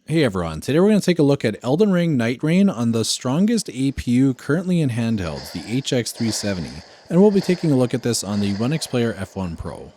Hey everyone, today we're going to take a look at Elden Ring Nightreign on the strongest APU currently in handhelds, the HX370, and we'll be taking a look at this on the Onexplayer F1 Pro.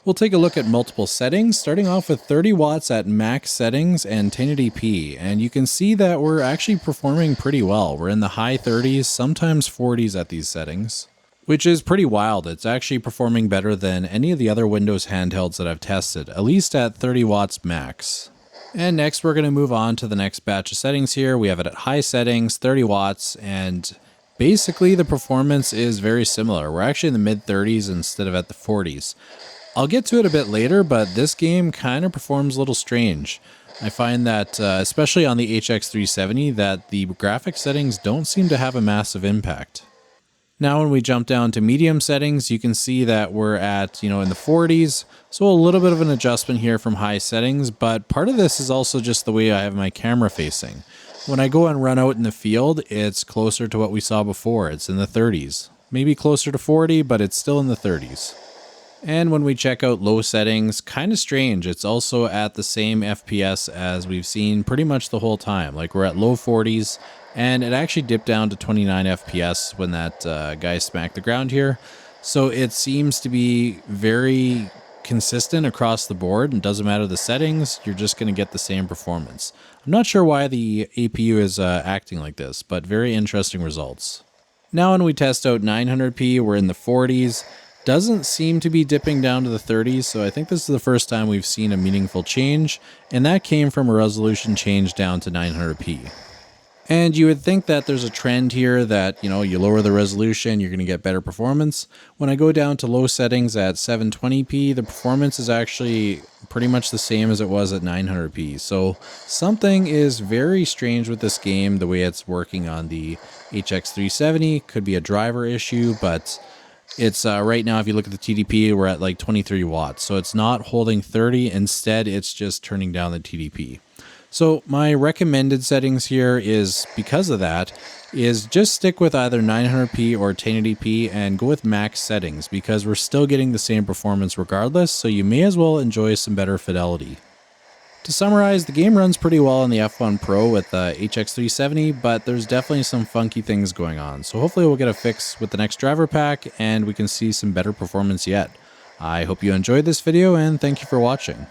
We'll take a look at multiple settings, starting off with 30 watts at max settings and 1080p, and you can see that we're actually performing pretty well. We're in the high 30s, sometimes 40s at these settings, which is pretty wild. It's actually performing better than any of the other Windows handhelds that I've tested, at least at 30 watts max. And next we're going to move on to the next batch of settings here. We have it at high settings, 30 watts, and basically the performance is very similar. We're actually in the mid 30s instead of at the 40s. I'll get to it a bit later, but this game kind of performs a little strange. I find that, especially on the HX370, that the graphics settings don't seem to have a massive impact. Now when we jump down to medium settings, you can see that we're at, in the 40s. So a little bit of an adjustment here from high settings, but part of this is also just the way I have my camera facing. When I go and run out in the field, it's closer to what we saw before. It's in the 30s, maybe closer to 40, but it's still in the 30s. And when we check out low settings, kind of strange. It's also at the same FPS as we've seen pretty much the whole time. Like we're at low 40s. And it actually dipped down to 29 FPS when that guy smacked the ground here. So it seems to be very consistent across the board, and doesn't matter the settings, you're just going to get the same performance. I'm not sure why the APU is acting like this, but very interesting results. Now when we test out 900p, we're in the 40s. Doesn't seem to be dipping down to the 30s, so I think this is the first time we've seen a meaningful change, and that came from a resolution change down to 900p. And you would think that there's a trend here that, you lower the resolution, you're going to get better performance. When I go down to low settings at 720p, the performance is actually pretty much the same as it was at 900p. So something is very strange with this game, the way it's working on the HX370. Could be a driver issue, but it's right now, if you look at the TDP, we're at like 23 watts. So it's not holding 30. Instead, it's just turning down the TDP. So my recommended settings here is, because of that, is just stick with either 900p or 1080p and go with max settings, because we're still getting the same performance regardless, so you may as well enjoy some better fidelity. To summarize, the game runs pretty well on the F1 Pro with the HX370, but there's definitely some funky things going on. So hopefully we'll get a fix with the next driver pack and we can see some better performance yet. I hope you enjoyed this video and thank you for watching.